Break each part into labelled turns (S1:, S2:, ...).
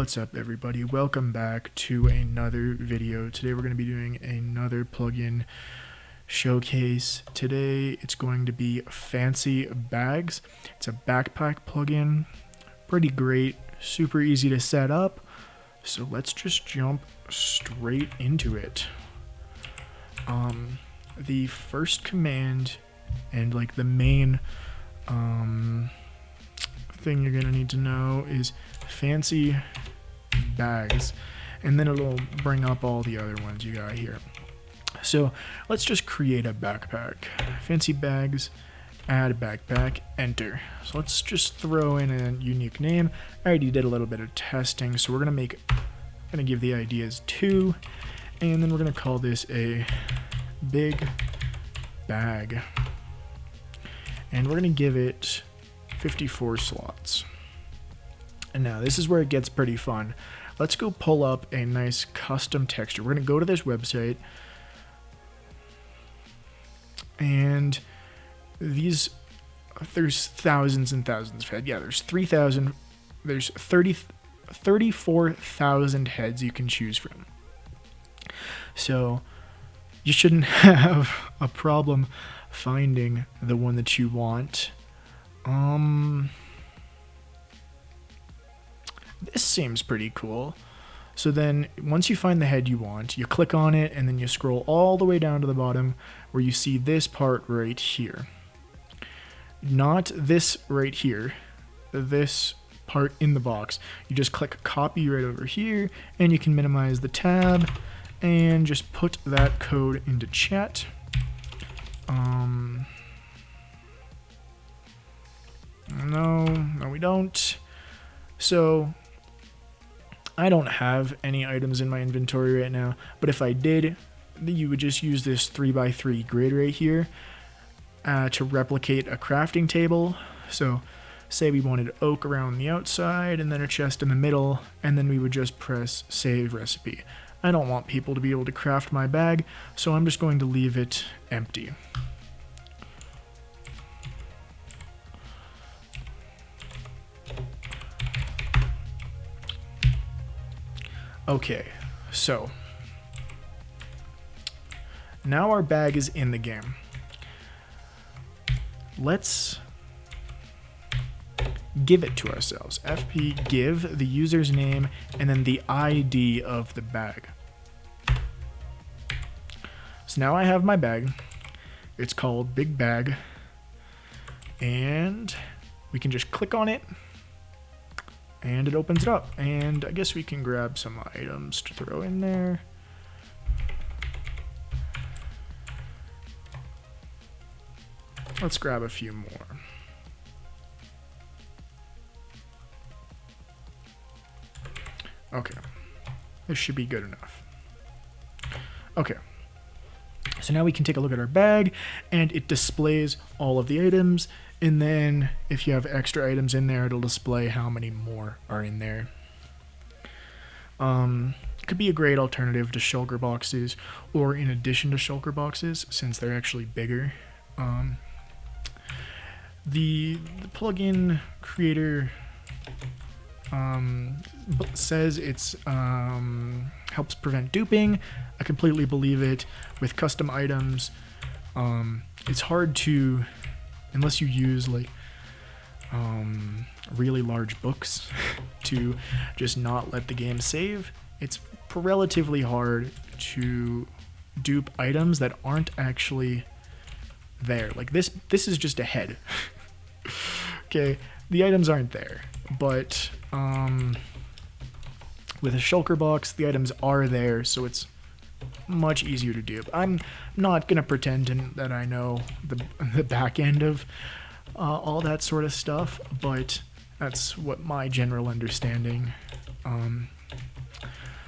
S1: What's up, everybody? Welcome back to another video. Today we're going to be doing another plugin showcase. Today it's going to be FancyBags. It's a backpack plugin. Pretty great, super easy to set up. So let's just jump straight into it. The first command and like the main thing you're gonna need to know is FancyBags, and then it'll bring up all the other ones you got here. So let's just create a backpack. FancyBags, add backpack, enter. So let's just throw in a unique name. I already did a little bit of testing, so we're gonna give the ideas 2, and then we're gonna call this a big bag, and we're gonna give it 54 slots. And now this is where it gets pretty fun. Let's go pull up a nice custom texture. We're gonna go to this website, and there's thousands and thousands of heads. Yeah, there's 34,000 heads you can choose from. So you shouldn't have a problem finding the one that you want. This seems pretty cool. So then once you find the head you want, you click on it, and then you scroll all the way down to the bottom where you see this part right here. Not this right here, this part in the box. You just click copy right over here, and you can minimize the tab and just put that code into chat. No, we don't. So I don't have any items in my inventory right now, but if I did, you would just use this 3x3 grid right here to replicate a crafting table. So say we wanted oak around the outside and then a chest in the middle, and then we would just press save recipe. I don't want people to be able to craft my bag, so I'm just going to leave it empty. Okay, so now our bag is in the game. Let's give it to ourselves. FP give the user's name and then the ID of the bag. So now I have my bag. It's called Big Bag, and we can just click on it and it opens it up, and I guess we can grab some items to throw in there. Let's grab a few more. Okay, this should be good enough. Okay, so now we can take a look at our bag, and it displays all of the items, and then if you have extra items in there, it'll display how many more are in there. Could be a great alternative to shulker boxes, or in addition to shulker boxes, since they're actually bigger. The plugin creator says it's helps prevent duping. I completely believe it. With custom items, it's hard to, unless you use like really large books to just not let the game save. It's relatively hard to dupe items that aren't actually there. Like this is just a head. Okay, the items aren't there, but with a shulker box, the items are there, so it's much easier to dupe. I'm not gonna pretend that I know the back end of all that sort of stuff, but that's what my general understanding.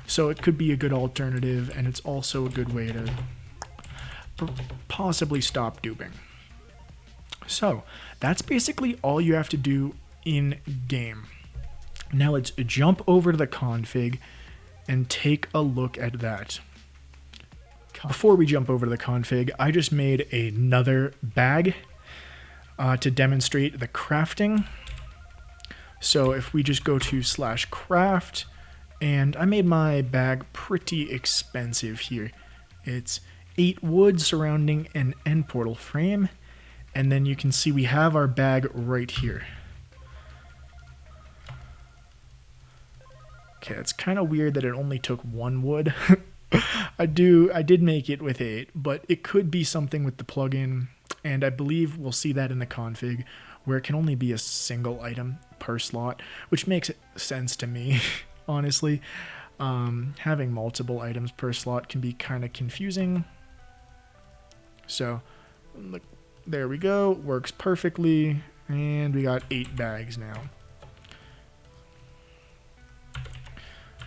S1: So it could be a good alternative, and it's also a good way to possibly stop duping. So that's basically all you have to do in game. Now let's jump over to the config and take a look at that. Before we jump over to the config, I just made another bag to demonstrate the crafting. So if we just go to /craft, And I made my bag pretty expensive here. It's 8 wood surrounding an end portal frame, and then you can see we have our bag right here. Okay, it's kind of weird that it only took 1 wood. I did make it with 8, but it could be something with the plugin, and I believe we'll see that in the config, where it can only be a single item per slot, which makes sense to me, honestly. Having multiple items per slot can be kind of confusing. So, look, there we go, works perfectly, and we got 8 bags now.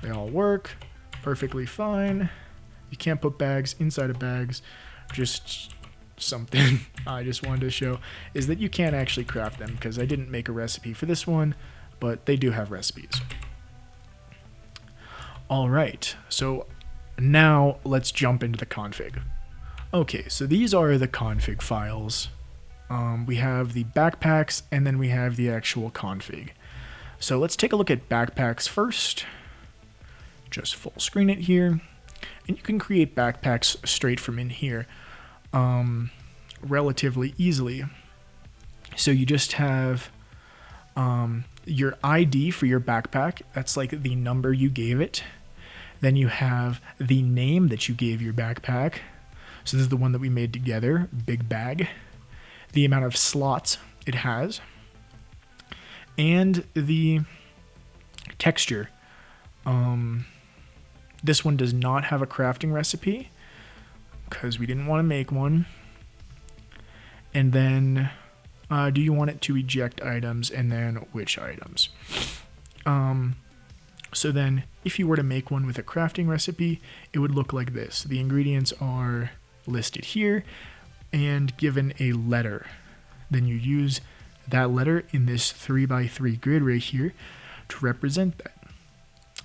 S1: They all work perfectly fine. You can't put bags inside of bags. Just something I just wanted to show is that you can't actually craft them, because I didn't make a recipe for this one, but they do have recipes. Alright, so now let's jump into the config. Okay, so these are the config files. We have the backpacks, and then we have the actual config. So let's take a look at backpacks first. Just full screen it here, and you can create backpacks straight from in here relatively easily. So you just have your ID for your backpack. That's like the number you gave it. Then you have the name that you gave your backpack. So this is the one that we made together, big bag. The amount of slots it has, and the texture. This one does not have a crafting recipe because we didn't want to make one. And then, do you want it to eject items, and then which items? So then, if you were to make one with a crafting recipe, it would look like this. The ingredients are listed here and given a letter. Then you use that letter in this 3x3 grid right here to represent that.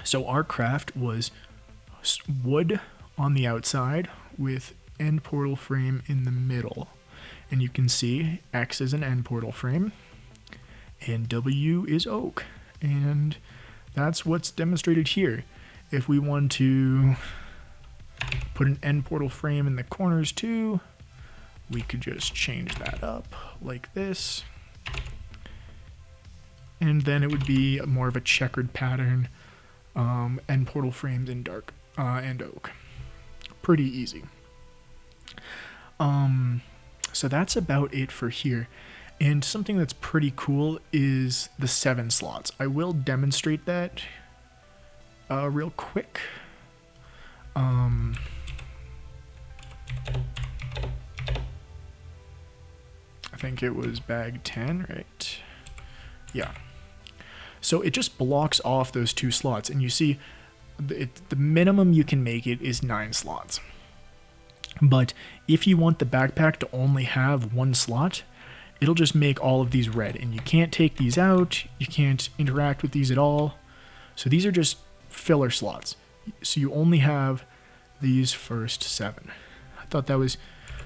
S1: So our craft was wood on the outside with end portal frame in the middle. And you can see X is an end portal frame and W is oak. And that's what's demonstrated here. If we want to put an end portal frame in the corners too, we could just change that up like this. And then it would be more of a checkered pattern, end portal frames in dark and oak. Pretty easy. So that's about it for here. And something that's pretty cool is the 7 slots. I will demonstrate that real quick. I think it was bag 10, right? Yeah. So it just blocks off those 2 slots, and you see the minimum you can make it is 9 slots. But if you want the backpack to only have 1 slot, it'll just make all of these red, and you can't take these out, you can't interact with these at all. So these are just filler slots. So you only have these first 7. I thought that was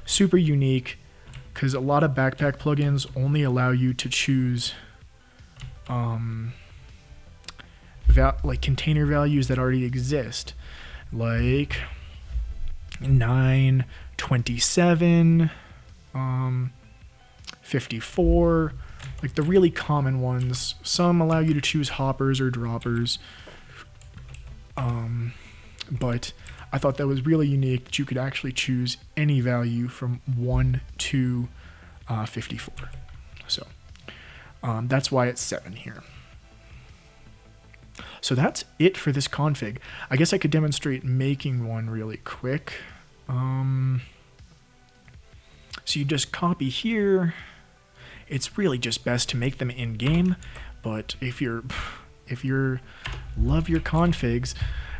S1: super unique, because a lot of backpack plugins only allow you to choose like container values that already exist, like 9, 27, 54, like the really common ones. Some allow you to choose hoppers or droppers, but I thought that was really unique that you could actually choose any value from 1 to 54. So that's why it's 7 here. So that's it for this config. I guess I could demonstrate making one really quick. So you just copy here. It's really just best to make them in game, but if you're love your configs,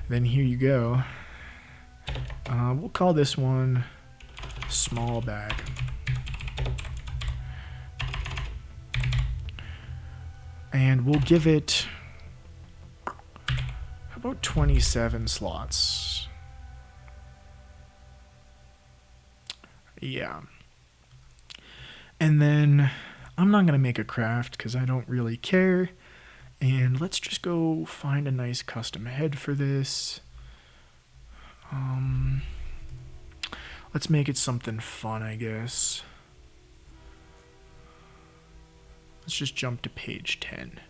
S1: then here you go. We'll call this one small bag. And we'll give it about 27 slots. Yeah. And then I'm not going to make a craft because I don't really care. And let's just go find a nice custom head for this. Let's make it something fun, I guess. Let's just jump to page 10.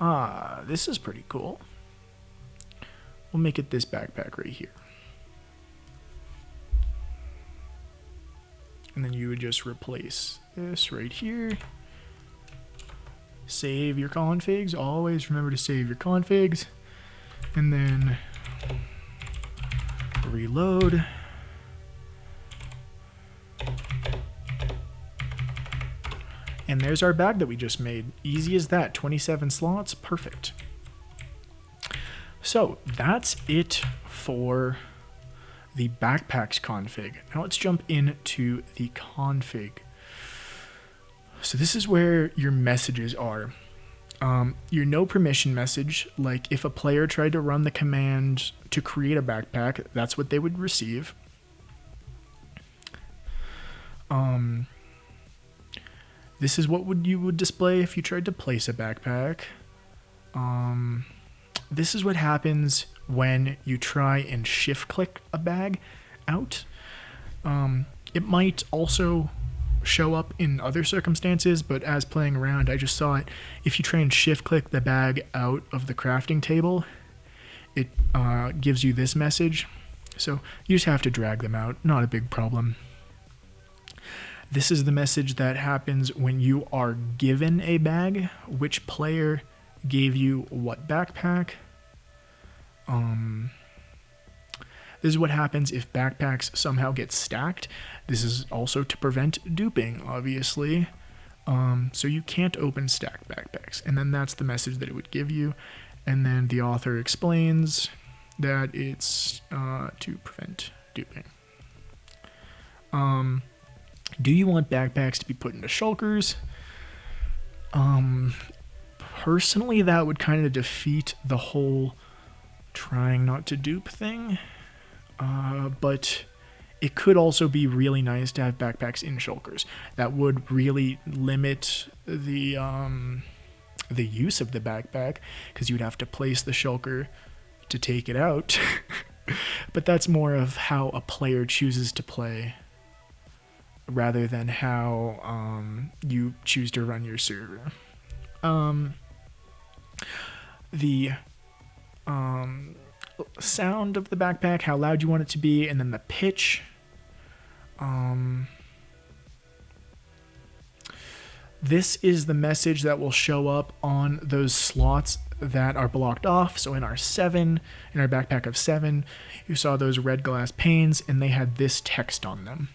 S1: Ah, this is pretty cool. We'll make it this backpack right here. And then you would just replace this right here. Save your configs. Always remember to save your configs. And then reload. And there's our bag that we just made. Easy as that. 27 slots. Perfect. So that's it for the backpacks config. Now let's jump into the config. So this is where your messages are. Your no permission message, like if a player tried to run the command to create a backpack, that's what they would receive. This is what you would display if you tried to place a backpack. This is what happens when you try and shift click a bag out. It might also show up in other circumstances, but as playing around, I just saw it. If you try and shift click the bag out of the crafting table, it gives you this message. So you just have to drag them out. Not a big problem. This is the message that happens when you are given a bag. Which player gave you what backpack? This is what happens if backpacks somehow get stacked. This is also to prevent duping, obviously. So you can't open stacked backpacks. And then that's the message that it would give you. And then the author explains that it's to prevent duping. Do you want backpacks to be put into shulkers? Personally, that would kind of defeat the whole trying not to dupe thing. But it could also be really nice to have backpacks in shulkers. That would really limit the use of the backpack, because you'd have to place the shulker to take it out. But that's more of how a player chooses to play, rather than how you choose to run your server. The sound of the backpack, how loud you want it to be, and then the pitch. This is the message that will show up on those slots that are blocked off. So in our backpack of 7, you saw those red glass panes, and they had this text on them.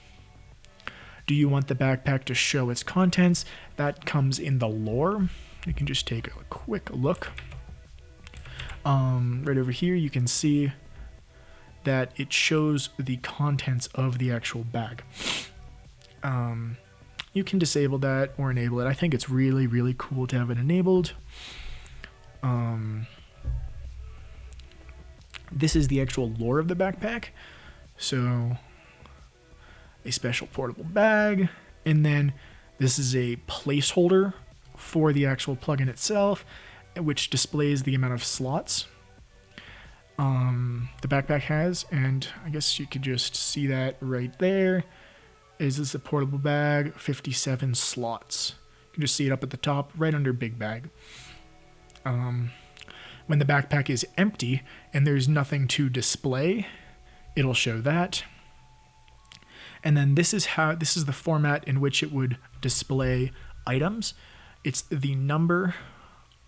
S1: Do you want the backpack to show its contents? That comes in the lore. You can just take a quick look. Right over here, you can see that it shows the contents of the actual bag. You can disable that or enable it. I think it's really, really cool to have it enabled. This is the actual lore of the backpack. So, a special portable bag, and then this is a placeholder for the actual plugin itself, which displays the amount of slots the backpack has, and I guess you could just see that right there. Is this a portable bag? 57 slots. You can just see it up at the top, right under big bag. When the backpack is empty and there's nothing to display, it'll show that. And then this is the format in which it would display items. It's the number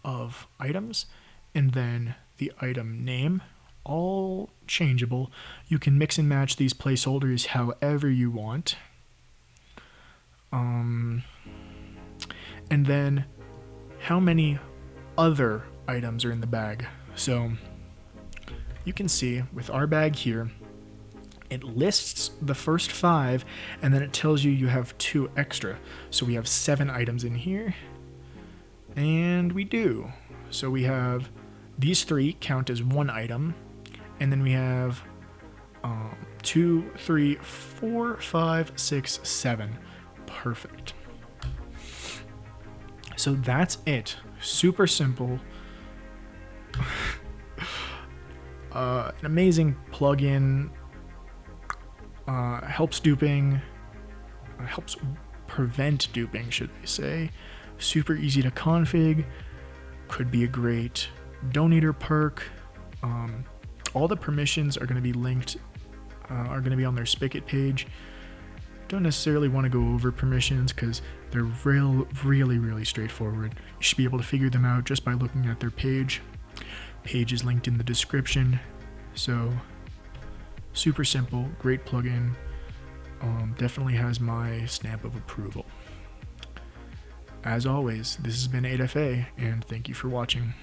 S1: of items and then the item name, all changeable. You can mix and match these placeholders however you want. And then how many other items are in the bag. So you can see with our bag here, it lists the first 5, and then it tells you have 2 extra. So we have 7 items in here, and we do. So we have these 3 count as 1 item, and then we have 2, 3, 4, 5, 6, 7. Perfect. So that's it. Super simple. An amazing plugin. Helps duping. Helps prevent duping, should I say. Super easy to config. Could be a great donator perk. All the permissions are going to be linked, are going to be on their Spigot page. Don't necessarily want to go over permissions because they're really straightforward. You should be able to figure them out just by looking at their page. Page is linked in the description. So super simple, great plugin. Definitely has my stamp of approval. As always, this has been 8FA, and thank you for watching.